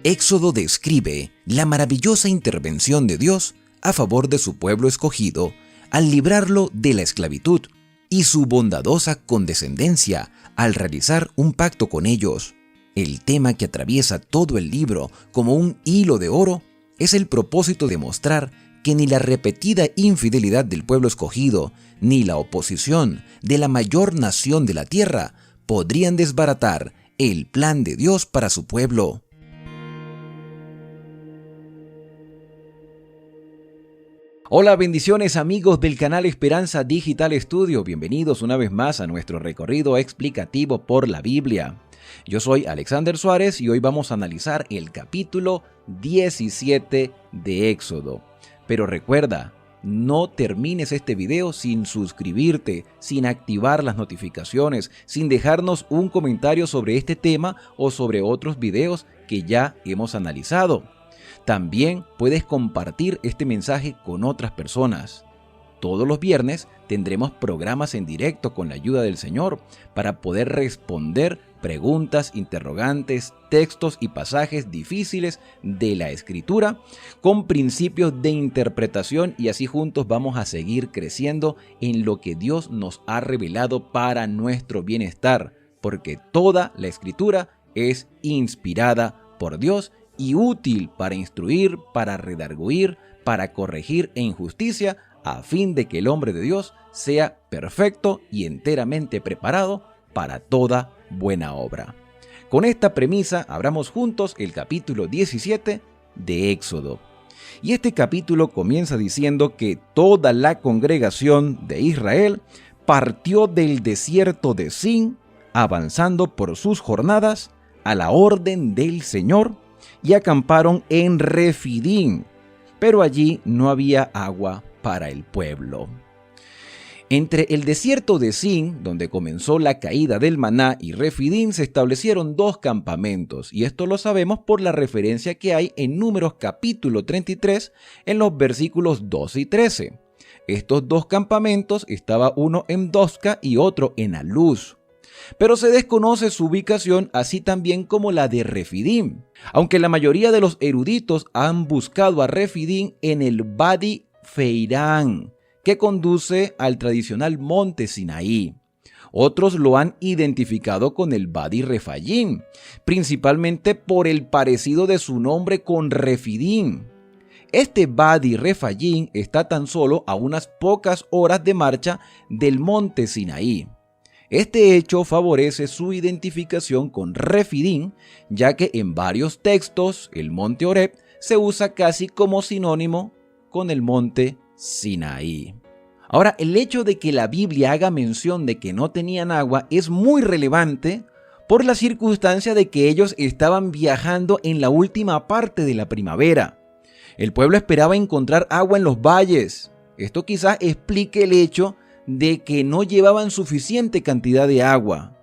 Éxodo describe la maravillosa intervención de Dios a favor de su pueblo escogido al librarlo de la esclavitud y su bondadosa condescendencia al realizar un pacto con ellos. El tema que atraviesa todo el libro como un hilo de oro es el propósito de mostrar que ni la repetida infidelidad del pueblo escogido ni la oposición de la mayor nación de la tierra podrían desbaratar el plan de Dios para su pueblo. Hola, bendiciones amigos del canal Esperanza Digital Studio. Bienvenidos una vez más a nuestro recorrido explicativo por la Biblia. Yo soy Alexander Suárez y hoy vamos a analizar el capítulo 17 de Éxodo. Pero recuerda, no termines este video sin suscribirte, sin activar las notificaciones, sin dejarnos un comentario sobre este tema o sobre otros videos que ya hemos analizado. También puedes compartir este mensaje con otras personas. Todos los viernes tendremos programas en directo con la ayuda del Señor para poder responder preguntas, interrogantes, textos y pasajes difíciles de la Escritura con principios de interpretación, y así juntos vamos a seguir creciendo en lo que Dios nos ha revelado para nuestro bienestar, porque toda la Escritura es inspirada por Dios y útil para instruir, para redarguir, para corregir en justicia, a fin de que el hombre de Dios sea perfecto y enteramente preparado para toda buena obra. Con esta premisa, abramos juntos el capítulo 17 de Éxodo. Y este capítulo comienza diciendo que toda la congregación de Israel partió del desierto de Sin, avanzando por sus jornadas a la orden del Señor, y acamparon en Refidim, pero allí no había agua para el pueblo. Entre el desierto de Sin, donde comenzó la caída del maná, y Refidim se establecieron dos campamentos, y esto lo sabemos por la referencia que hay en Números capítulo 33 en los versículos 12 y 13. Estos dos campamentos, estaba uno en Dosca y otro en Aluz, pero se desconoce su ubicación, así también como la de Refidim, aunque la mayoría de los eruditos han buscado a Refidim en el Vadi Feirán, que conduce al tradicional monte Sinaí. Otros lo han identificado con el Vadi Refayim, principalmente por el parecido de su nombre con Refidim. Este Vadi Refayim está tan solo a unas pocas horas de marcha del monte Sinaí. Este hecho favorece su identificación con Refidim, ya que en varios textos el monte Horeb se usa casi como sinónimo con el monte Sinaí. Ahora, el hecho de que la Biblia haga mención de que no tenían agua es muy relevante por la circunstancia de que ellos estaban viajando en la última parte de la primavera. El pueblo esperaba encontrar agua en los valles. Esto quizás explique el hecho de que no llevaban suficiente cantidad de agua.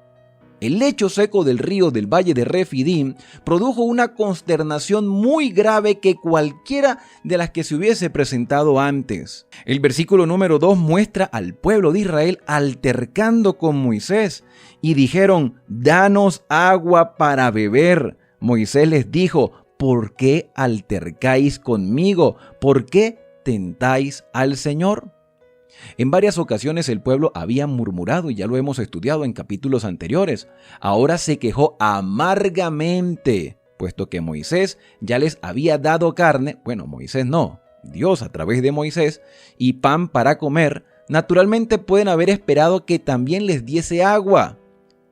El lecho seco del río del valle de Refidim produjo una consternación muy grave que cualquiera de las que se hubiese presentado antes. El versículo número 2 muestra al pueblo de Israel altercando con Moisés y dijeron: «Danos agua para beber». Moisés les dijo: «¿Por qué altercáis conmigo? ¿Por qué tentáis al Señor?». En varias ocasiones el pueblo había murmurado, y ya lo hemos estudiado en capítulos anteriores. Ahora se quejó amargamente, puesto que Moisés ya les había dado carne, bueno, Moisés no, Dios a través de Moisés, y pan para comer. Naturalmente pueden haber esperado que también les diese agua,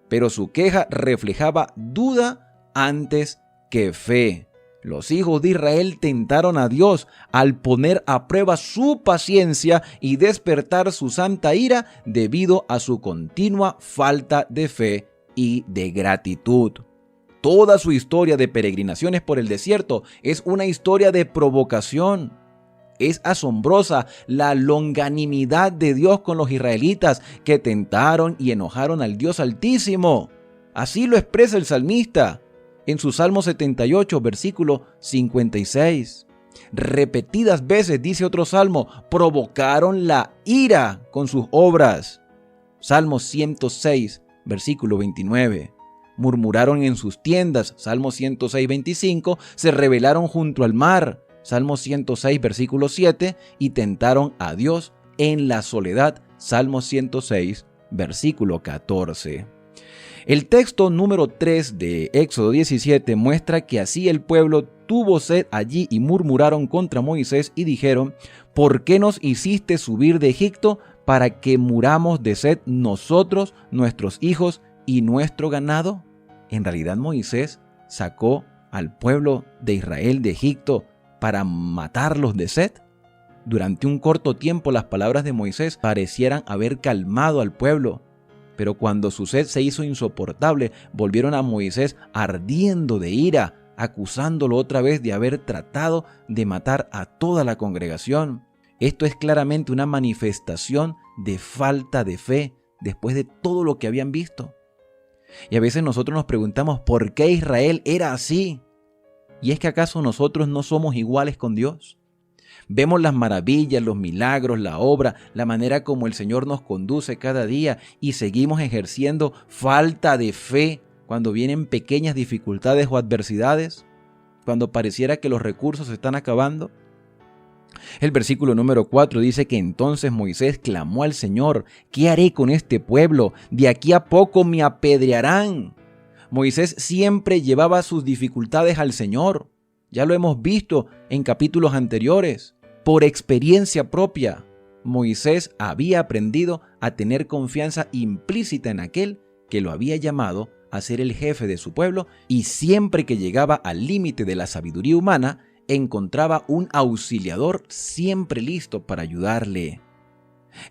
pero su queja reflejaba duda antes que fe. Los hijos de Israel tentaron a Dios al poner a prueba su paciencia y despertar su santa ira debido a su continua falta de fe y de gratitud. Toda su historia de peregrinaciones por el desierto es una historia de provocación. Es asombrosa la longanimidad de Dios con los israelitas que tentaron y enojaron al Dios Altísimo. Así lo expresa el salmista en su Salmo 78, versículo 56. Repetidas veces, dice otro salmo, provocaron la ira con sus obras. Salmo 106, versículo 29. murmuraron en sus tiendas, Salmo 106, 25, se rebelaron junto al mar, Salmo 106, versículo 7, y tentaron a Dios en la soledad, Salmo 106, versículo 14. El texto número 3 de Éxodo 17 muestra que así el pueblo tuvo sed allí y murmuraron contra Moisés y dijeron: ¿por qué nos hiciste subir de Egipto para que muramos de sed nosotros, nuestros hijos y nuestro ganado? En realidad Moisés sacó al pueblo de Israel de Egipto para matarlos de sed. Durante un corto tiempo las palabras de Moisés parecieran haber calmado al pueblo, pero cuando su sed se hizo insoportable, volvieron a Moisés ardiendo de ira, acusándolo otra vez de haber tratado de matar a toda la congregación. Esto es claramente una manifestación de falta de fe después de todo lo que habían visto. Y a veces nosotros nos preguntamos ¿por qué Israel era así? ¿Y es que acaso nosotros no somos iguales con Dios? Vemos las maravillas, los milagros, la obra, la manera como el Señor nos conduce cada día y seguimos ejerciendo falta de fe cuando vienen pequeñas dificultades o adversidades, cuando pareciera que los recursos se están acabando. El versículo número 4 dice que entonces Moisés clamó al Señor: ¿qué haré con este pueblo? De aquí a poco me apedrearán. Moisés siempre llevaba sus dificultades al Señor. Ya lo hemos visto en capítulos anteriores. Por experiencia propia, Moisés había aprendido a tener confianza implícita en aquel que lo había llamado a ser el jefe de su pueblo, y siempre que llegaba al límite de la sabiduría humana, encontraba un auxiliador siempre listo para ayudarle.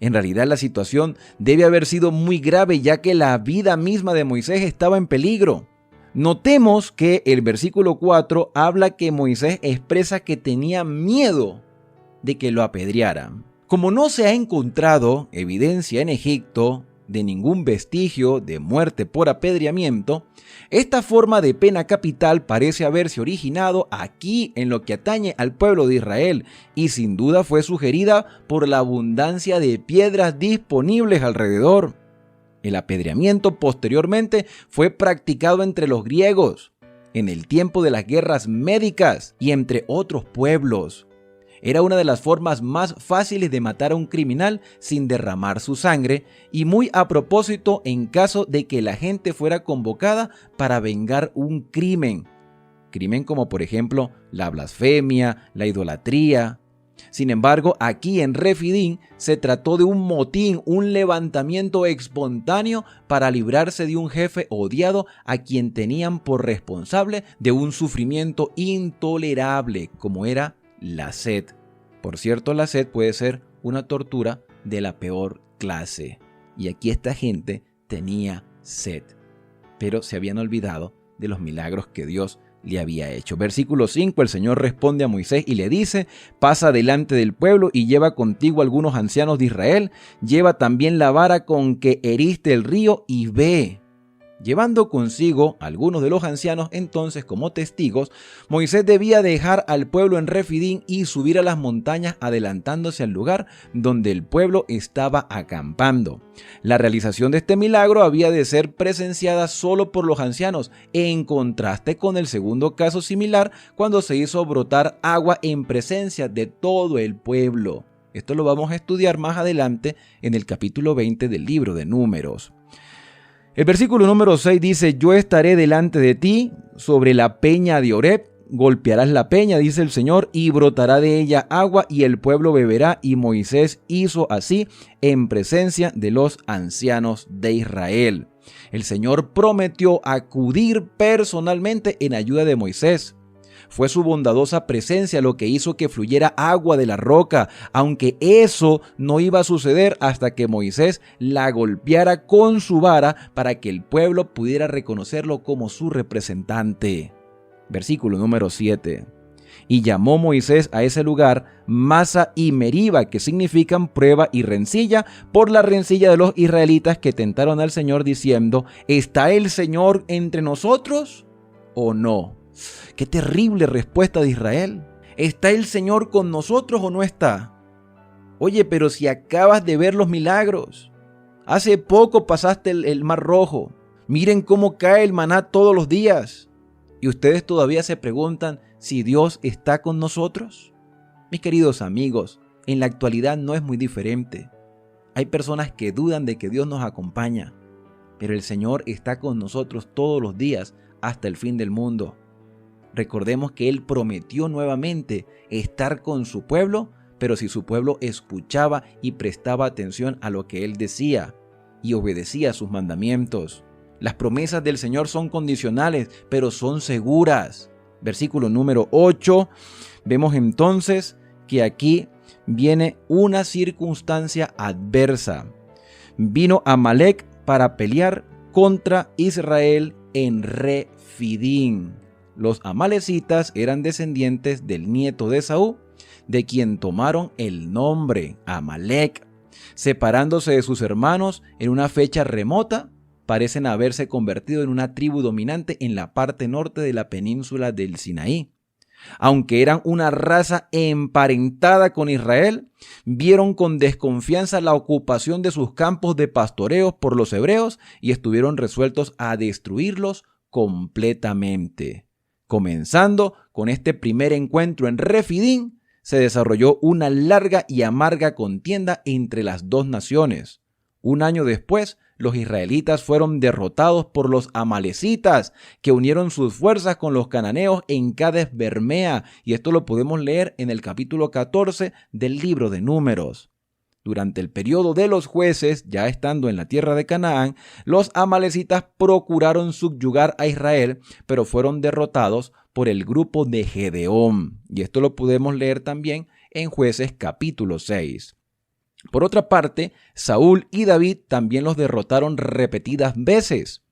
En realidad la situación debe haber sido muy grave, ya que la vida misma de Moisés estaba en peligro. Notemos que el versículo 4 habla que Moisés expresa que tenía miedo de que lo apedrearan. Como no se ha encontrado evidencia en Egipto de ningún vestigio de muerte por apedreamiento, esta forma de pena capital parece haberse originado aquí en lo que atañe al pueblo de Israel, y sin duda fue sugerida por la abundancia de piedras disponibles alrededor. El apedreamiento posteriormente fue practicado entre los griegos, en el tiempo de las guerras médicas y entre otros pueblos. Era una de las formas más fáciles de matar a un criminal sin derramar su sangre, y muy a propósito en caso de que la gente fuera convocada para vengar un crimen. Crimen como por ejemplo la blasfemia, la idolatría. Sin embargo, aquí en Refidim se trató de un motín, un levantamiento espontáneo para librarse de un jefe odiado a quien tenían por responsable de un sufrimiento intolerable como era la sed. Por cierto, la sed puede ser una tortura de la peor clase. Y aquí esta gente tenía sed, pero se habían olvidado de los milagros que Dios le había hecho. Versículo 5, el Señor responde a Moisés y le dice: pasa delante del pueblo y lleva contigo algunos ancianos de Israel, lleva también la vara con que heriste el río y ve. Llevando consigo algunos de los ancianos entonces como testigos, Moisés debía dejar al pueblo en Refidim y subir a las montañas adelantándose al lugar donde el pueblo estaba acampando. La realización de este milagro había de ser presenciada solo por los ancianos, en contraste con el segundo caso similar cuando se hizo brotar agua en presencia de todo el pueblo. Esto lo vamos a estudiar más adelante en el capítulo 20 del libro de Números. El versículo número 6 dice: yo estaré delante de ti sobre la peña de Oreb, golpearás la peña, dice el Señor, y brotará de ella agua y el pueblo beberá. Y Moisés hizo así en presencia de los ancianos de Israel. El Señor prometió acudir personalmente en ayuda de Moisés. Fue su bondadosa presencia lo que hizo que fluyera agua de la roca, aunque eso no iba a suceder hasta que Moisés la golpeara con su vara para que el pueblo pudiera reconocerlo como su representante. Versículo número 7. Y llamó Moisés a ese lugar Masa y Meriba, que significan prueba y rencilla, por la rencilla de los israelitas que tentaron al Señor diciendo: ¿está el Señor entre nosotros o no? ¡Qué terrible respuesta de Israel! ¿Está el Señor con nosotros o no está? Oye, pero si acabas de ver los milagros, hace poco pasaste el Mar Rojo, Miren cómo cae el maná todos los días. ¿Y ustedes todavía se preguntan si Dios está con nosotros? Mis queridos amigos, en la actualidad no es muy diferente. Hay personas que dudan de que Dios nos acompaña, pero el Señor está con nosotros todos los días hasta el fin del mundo. Recordemos que Él prometió nuevamente estar con su pueblo, pero si su pueblo escuchaba y prestaba atención a lo que Él decía y obedecía sus mandamientos. Las promesas del Señor son condicionales, pero son seguras. Versículo número 8, vemos entonces que aquí viene una circunstancia adversa. Vino Amalec para pelear contra Israel en Refidim. Los amalecitas eran descendientes del nieto de Esaú, de quien tomaron el nombre Amalec. Separándose de sus hermanos en una fecha remota, parecen haberse convertido en una tribu dominante en la parte norte de la península del Sinaí. Aunque eran una raza emparentada con Israel, vieron con desconfianza la ocupación de sus campos de pastoreo por los hebreos y estuvieron resueltos a destruirlos completamente. Comenzando con este primer encuentro en Refidim, se desarrolló una larga y amarga contienda entre las dos naciones. Un año después, los israelitas fueron derrotados por los amalecitas, que unieron sus fuerzas con los cananeos en Cades Bermea, y esto lo podemos leer en el capítulo 14 del libro de Números. Durante el periodo de los jueces, ya estando en la tierra de Canaán, los amalecitas procuraron subyugar a Israel, pero fueron derrotados por el grupo de Gedeón, y esto lo podemos leer también en Jueces capítulo 6. Por otra parte, Saúl y David también los derrotaron repetidas veces.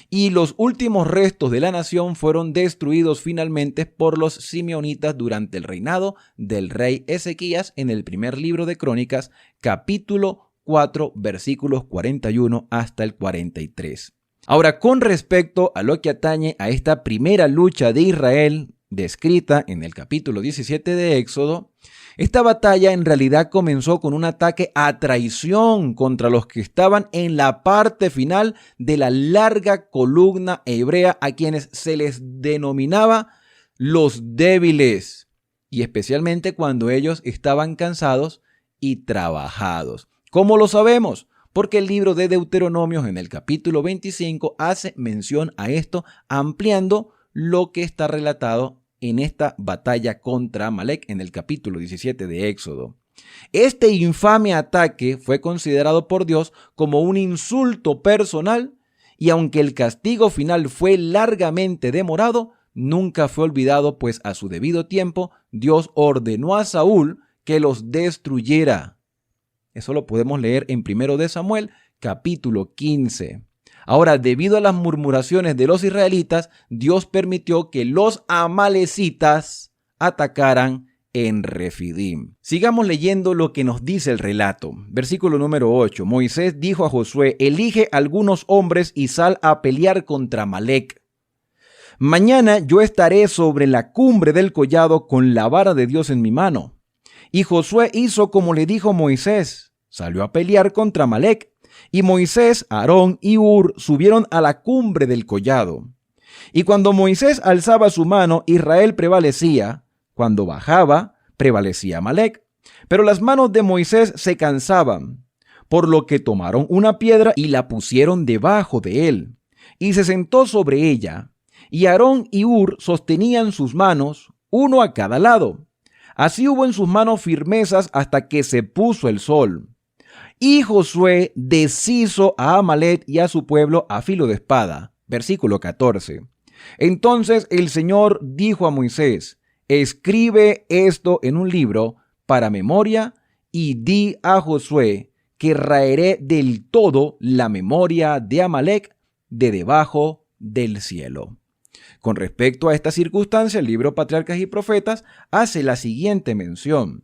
Y los últimos restos de la nación fueron destruidos finalmente por los simeonitas durante el reinado del rey Ezequías en el primer libro de Crónicas, capítulo 4, versículos 41 hasta el 43. Ahora, con respecto a lo que atañe a esta primera lucha de Israel, descrita en el capítulo 17 de Éxodo, esta batalla en realidad comenzó con un ataque a traición contra los que estaban en la parte final de la larga columna hebrea, a quienes se les denominaba los débiles, y especialmente cuando ellos estaban cansados y trabajados. ¿Cómo lo sabemos? Porque el libro de Deuteronomios en el capítulo 25 hace mención a esto, ampliando lo que está relatado en esta batalla contra Amalec en el capítulo 17 de Éxodo. Este infame ataque fue considerado por Dios como un insulto personal, y aunque el castigo final fue largamente demorado, nunca fue olvidado, pues a su debido tiempo Dios ordenó a Saúl que los destruyera. Eso lo podemos leer en 1 de Samuel capítulo 15. Ahora, debido a las murmuraciones de los israelitas, Dios permitió que los amalecitas atacaran en Refidim. Sigamos leyendo lo que nos dice el relato. Versículo número 8. Moisés dijo a Josué: elige algunos hombres y sal a pelear contra Amalec. Mañana yo estaré sobre la cumbre del collado con la vara de Dios en mi mano. Y Josué hizo como le dijo Moisés. Salió a pelear contra Amalec. Y Moisés, Aarón y Hur subieron a la cumbre del collado. Y cuando Moisés alzaba su mano, Israel prevalecía. Cuando bajaba, prevalecía Amalec. Pero las manos de Moisés se cansaban, por lo que tomaron una piedra y la pusieron debajo de él. Y se sentó sobre ella. Y Aarón y Hur sostenían sus manos, uno a cada lado. Así hubo en sus manos firmezas hasta que se puso el sol. Y Josué deshizo a Amalec y a su pueblo a filo de espada. Versículo 14. Entonces el Señor dijo a Moisés: escribe esto en un libro para memoria y di a Josué que raeré del todo la memoria de Amalec de debajo del cielo. Con respecto a esta circunstancia, el libro Patriarcas y Profetas hace la siguiente mención.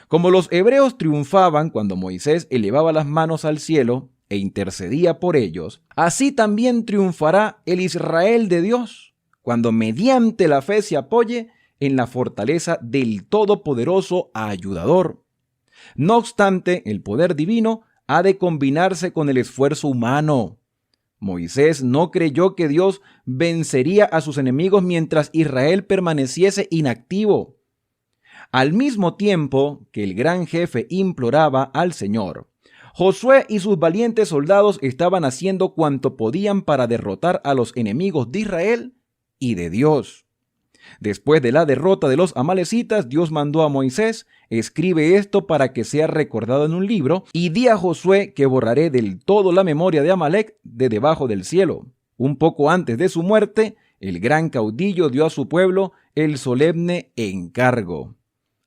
Como los hebreos triunfaban cuando Moisés elevaba las manos al cielo e intercedía por ellos, así también triunfará el Israel de Dios cuando mediante la fe se apoye en la fortaleza del Todopoderoso Ayudador. No obstante, el poder divino ha de combinarse con el esfuerzo humano. Moisés no creyó que Dios vencería a sus enemigos mientras Israel permaneciese inactivo. Al mismo tiempo que el gran jefe imploraba al Señor, Josué y sus valientes soldados estaban haciendo cuanto podían para derrotar a los enemigos de Israel y de Dios. Después de la derrota de los amalecitas, Dios mandó a Moisés: escribe esto para que sea recordado en un libro, y di a Josué que borraré del todo la memoria de Amalec de debajo del cielo. Un poco antes de su muerte, el gran caudillo dio a su pueblo el solemne encargo: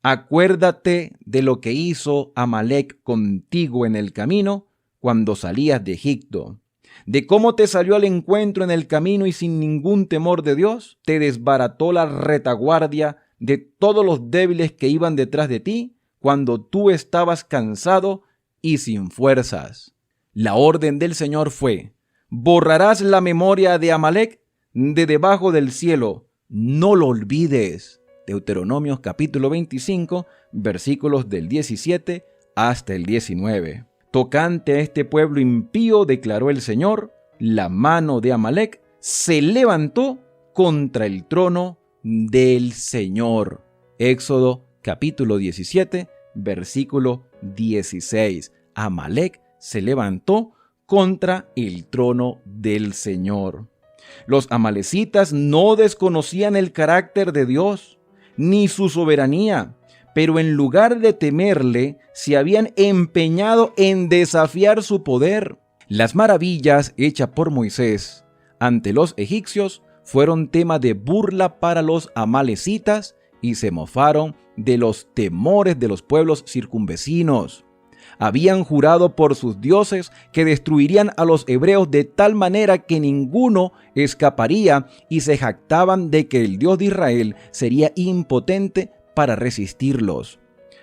acuérdate de lo que hizo Amalec contigo en el camino cuando salías de Egipto, de cómo te salió al encuentro en el camino y sin ningún temor de Dios, te desbarató la retaguardia de todos los débiles que iban detrás de ti cuando tú estabas cansado y sin fuerzas. La orden del Señor fue: borrarás la memoria de Amalec de debajo del cielo, no lo olvides. Deuteronomios capítulo 25, versículos del 17 hasta el 19. Tocante a este pueblo impío, declaró el Señor, la mano de Amalec se levantó contra el trono del Señor. Éxodo capítulo 17, versículo 16. Amalec se levantó contra el trono del Señor. Los amalecitas no desconocían el carácter de Dios ni su soberanía, pero en lugar de temerle, se habían empeñado en desafiar su poder. Las maravillas hechas por Moisés ante los egipcios fueron tema de burla para los amalecitas y se mofaron de los temores de los pueblos circunvecinos. Habían jurado por sus dioses que destruirían a los hebreos de tal manera que ninguno escaparía y se jactaban de que el Dios de Israel sería impotente para resistirlos.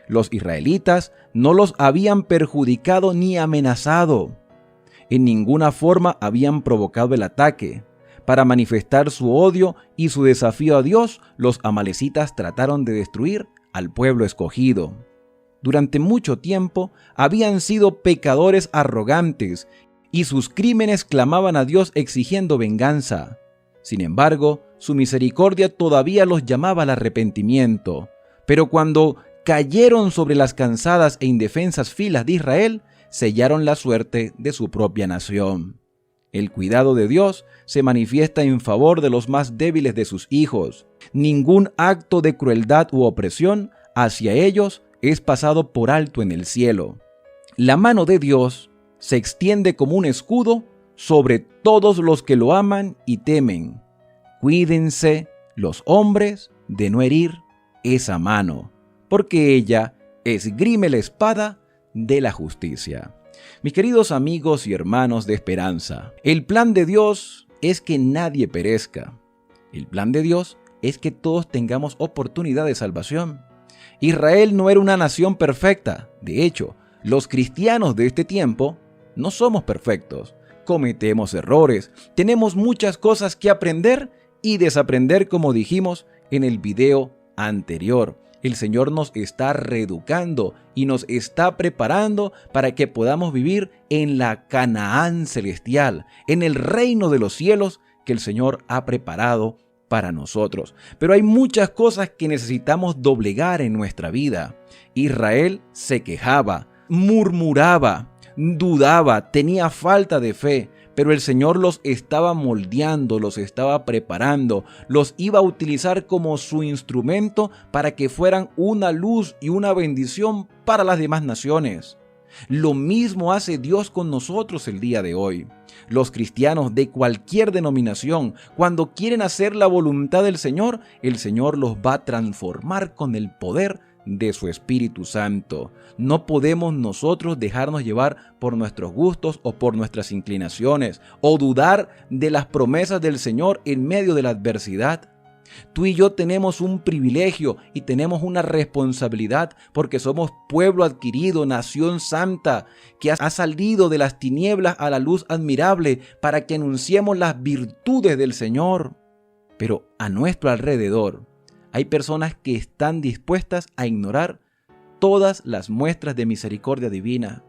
Los israelitas no los habían perjudicado ni amenazado. En ninguna forma habían provocado el ataque. Para manifestar su odio y su desafío a Dios, los amalecitas trataron de destruir al pueblo escogido. Durante mucho tiempo habían sido pecadores arrogantes y sus crímenes clamaban a Dios exigiendo venganza. Sin embargo, su misericordia todavía los llamaba al arrepentimiento. Pero cuando cayeron sobre las cansadas e indefensas filas de Israel, sellaron la suerte de su propia nación. El cuidado de Dios se manifiesta en favor de los más débiles de sus hijos. Ningún acto de crueldad u opresión hacia ellos es pasado por alto en el cielo. La mano de Dios se extiende como un escudo sobre todos los que lo aman y temen. Cuídense los hombres de no herir esa mano, porque ella esgrime la espada de la justicia. Mis queridos amigos y hermanos de esperanza, el plan de Dios es que nadie perezca. El plan de Dios es que todos tengamos oportunidad de salvación. Israel no era una nación perfecta. De hecho, los cristianos de este tiempo no somos perfectos. Cometemos errores, tenemos muchas cosas que aprender y desaprender, como dijimos en el video anterior. El Señor nos está reeducando y nos está preparando para que podamos vivir en la Canaán celestial, en el reino de los cielos que el Señor ha preparado para nosotros. Pero hay muchas cosas que necesitamos doblegar en nuestra vida. Israel se quejaba, murmuraba, dudaba, tenía falta de fe, pero el Señor los estaba moldeando, los estaba preparando, los iba a utilizar como su instrumento para que fueran una luz y una bendición para las demás naciones. Lo mismo hace Dios con nosotros el día de hoy. Los cristianos de cualquier denominación, cuando quieren hacer la voluntad del Señor, el Señor los va a transformar con el poder de su Espíritu Santo. No podemos nosotros dejarnos llevar por nuestros gustos o por nuestras inclinaciones o dudar de las promesas del Señor en medio de la adversidad. Tú y yo tenemos un privilegio y tenemos una responsabilidad porque somos pueblo adquirido, nación santa, que ha salido de las tinieblas a la luz admirable para que anunciemos las virtudes del Señor. Pero a nuestro alrededor hay personas que están dispuestas a ignorar todas las muestras de misericordia divina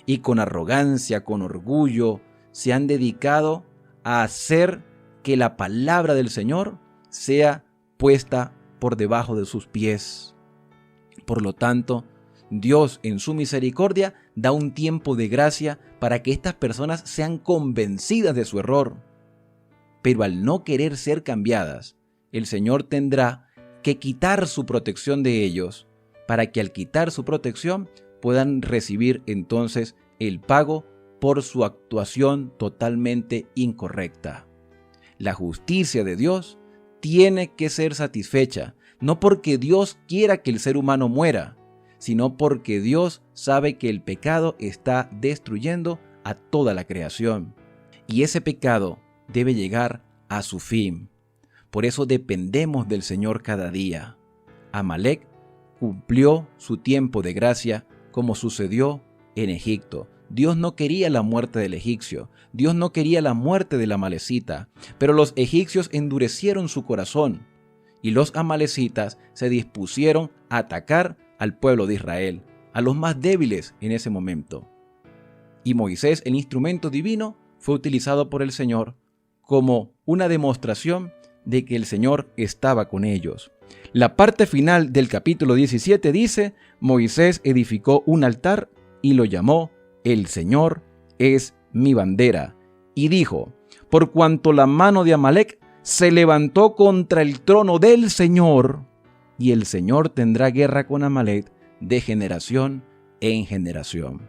y con arrogancia, con orgullo, se han dedicado a hacer que la palabra del Señor sea puesta por debajo de sus pies. Por lo tanto, Dios en su misericordia da un tiempo de gracia para que estas personas sean convencidas de su error. Pero al no querer ser cambiadas, el Señor tendrá que quitar su protección de ellos, para que al quitar su protección puedan recibir entonces el pago por su actuación totalmente incorrecta. La justicia de Dios tiene que ser satisfecha, no porque Dios quiera que el ser humano muera, sino porque Dios sabe que el pecado está destruyendo a toda la creación. Y ese pecado debe llegar a su fin. Por eso dependemos del Señor cada día. Amalek cumplió su tiempo de gracia como sucedió en Egipto. Dios no quería la muerte del egipcio, Dios no quería la muerte de la amalecita, pero los egipcios endurecieron su corazón y los amalecitas se dispusieron a atacar al pueblo de Israel, a los más débiles en ese momento. Y Moisés, el instrumento divino, fue utilizado por el Señor como una demostración de que el Señor estaba con ellos. La parte final del capítulo 17 dice: Moisés edificó un altar y lo llamó El Señor es mi bandera. Y dijo: por cuanto la mano de Amalek se levantó contra el trono del Señor, y el Señor tendrá guerra con Amalek de generación en generación.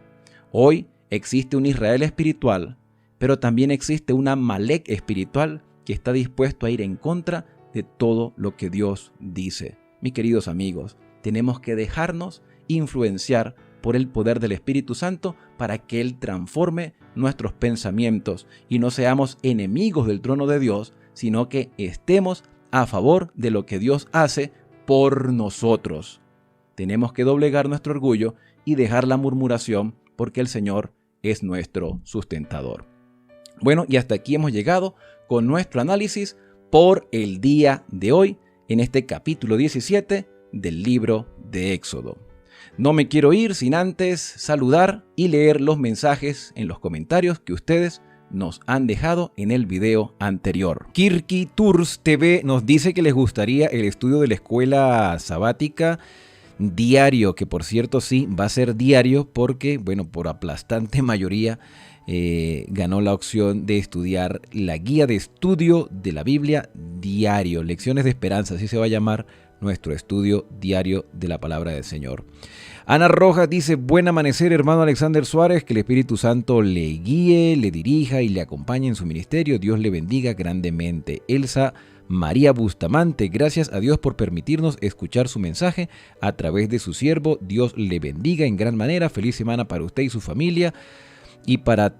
Hoy existe un Israel espiritual, pero también existe un Amalek espiritual que está dispuesto a ir en contra de todo lo que Dios dice. Mis queridos amigos, tenemos que dejarnos influenciar por el poder del Espíritu Santo para que Él transforme nuestros pensamientos y no seamos enemigos del trono de Dios, sino que estemos a favor de lo que Dios hace por nosotros. Tenemos que doblegar nuestro orgullo y dejar la murmuración, porque el Señor es nuestro sustentador. Bueno, y hasta aquí hemos llegado con nuestro análisis por el día de hoy en este capítulo 17 del libro de Éxodo. No me quiero ir sin antes saludar y leer los mensajes en los comentarios que ustedes nos han dejado en el video anterior. Kirky Tours TV nos dice que les gustaría el estudio de la escuela sabática diario, que por cierto sí, va a ser diario porque, bueno, por aplastante mayoría ganó la opción de estudiar la guía de estudio de la Biblia diario, Lecciones de Esperanza, así se va a llamar nuestro estudio diario de la palabra del Señor. Ana Rojas dice: buen amanecer, hermano Alexander Suárez, que el Espíritu Santo le guíe, le dirija y le acompañe en su ministerio. Dios le bendiga grandemente. Elsa María Bustamante: gracias a Dios por permitirnos escuchar su mensaje a través de su siervo. Dios le bendiga en gran manera. Feliz semana para usted y su familia y para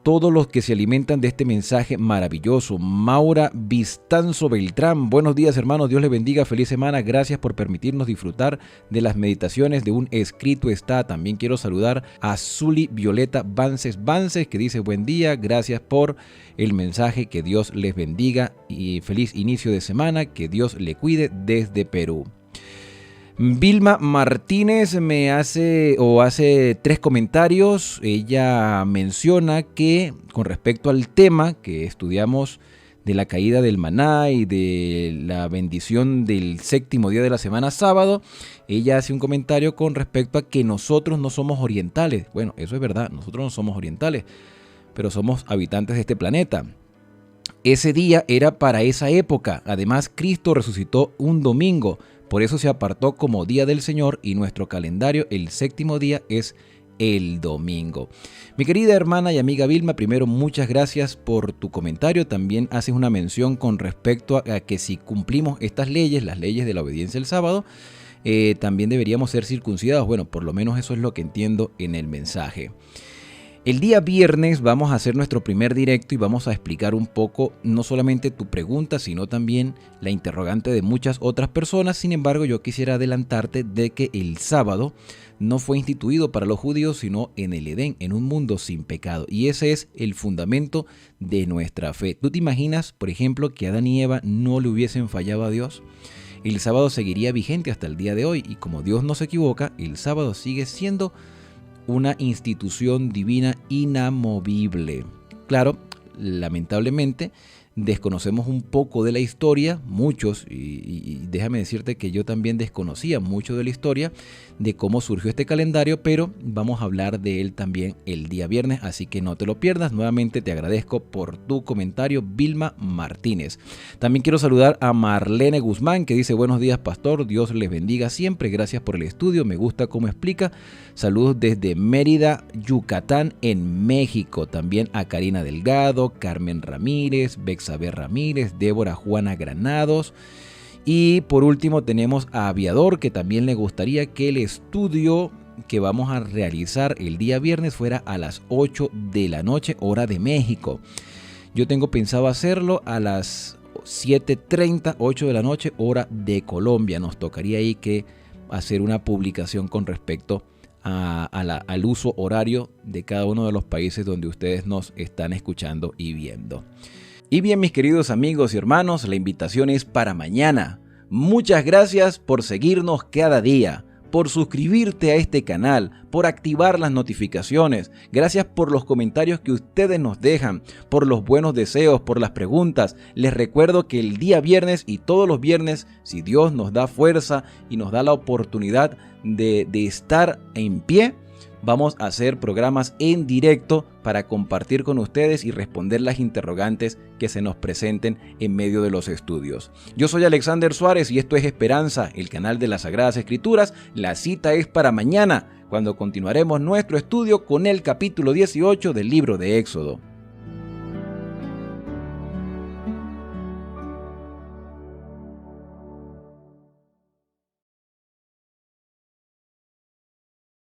todos los que se alimentan de este mensaje maravilloso. Maura Vistanzo Beltrán: buenos días, hermanos, Dios les bendiga, feliz semana, gracias por permitirnos disfrutar de las meditaciones de un escrito está. También quiero saludar a Zuli Violeta Vances, que dice: buen día, gracias por el mensaje, que Dios les bendiga y feliz inicio de semana, que Dios le cuide desde Perú. Vilma Martínez hace 3 comentarios. Ella menciona que con respecto al tema que estudiamos de la caída del maná y de la bendición del 7º día de la semana sábado, ella hace un comentario con respecto a que nosotros no somos orientales. Bueno, eso es verdad, nosotros no somos orientales, pero somos habitantes de este planeta. Ese día era para esa época. Además, Cristo resucitó un domingo. Por eso se apartó como día del Señor y nuestro calendario, el 7º día, es el domingo. Mi querida hermana y amiga Vilma, primero muchas gracias por tu comentario. También haces una mención con respecto a que si cumplimos estas leyes, las leyes de la obediencia el sábado, también deberíamos ser circuncidados. Bueno, por lo menos eso es lo que entiendo en el mensaje. El día viernes vamos a hacer nuestro primer directo y vamos a explicar un poco no solamente tu pregunta, sino también la interrogante de muchas otras personas. Sin embargo, yo quisiera adelantarte de que el sábado no fue instituido para los judíos, sino en el Edén, en un mundo sin pecado. Y ese es el fundamento de nuestra fe. ¿Tú te imaginas, por ejemplo, que Adán y Eva no le hubiesen fallado a Dios? El sábado seguiría vigente hasta el día de hoy, y como Dios no se equivoca, el sábado sigue siendo una institución divina inamovible. claro, lamentablemente desconocemos un poco de la historia, muchos, y déjame decirte que yo también desconocía mucho de la historia, de cómo surgió este calendario, pero vamos a hablar de él también el día viernes, así que no te lo pierdas. Nuevamente te agradezco por tu comentario, Vilma Martínez. También quiero saludar a Marlene Guzmán, que dice: buenos días, pastor, Dios les bendiga siempre, gracias por el estudio, me gusta cómo explica. Saludos desde Mérida, Yucatán, en México. También a Karina Delgado, Carmen Ramírez, Bexaber Ramírez, Débora Juana Granados. Y por último tenemos a Aviador, que también le gustaría que el estudio que vamos a realizar el día viernes fuera a las 8 de la noche, hora de México. Yo tengo pensado hacerlo a las 7:30, 8 de la noche, hora de Colombia. Nos tocaría ahí que hacer una publicación con respecto al uso horario de cada uno de los países donde ustedes nos están escuchando y viendo. Y bien, mis queridos amigos y hermanos, la invitación es para mañana. Muchas gracias por seguirnos cada día, por suscribirte a este canal, por activar las notificaciones. Gracias por los comentarios que ustedes nos dejan, por los buenos deseos, por las preguntas. Les recuerdo que el día viernes y todos los viernes, si Dios nos da fuerza y nos da la oportunidad de estar en pie, vamos a hacer programas en directo para compartir con ustedes y responder las interrogantes que se nos presenten en medio de los estudios. Yo soy Alexander Suárez y esto es Esperanza, el canal de las Sagradas Escrituras. La cita es para mañana, cuando continuaremos nuestro estudio con el capítulo 18 del libro de Éxodo.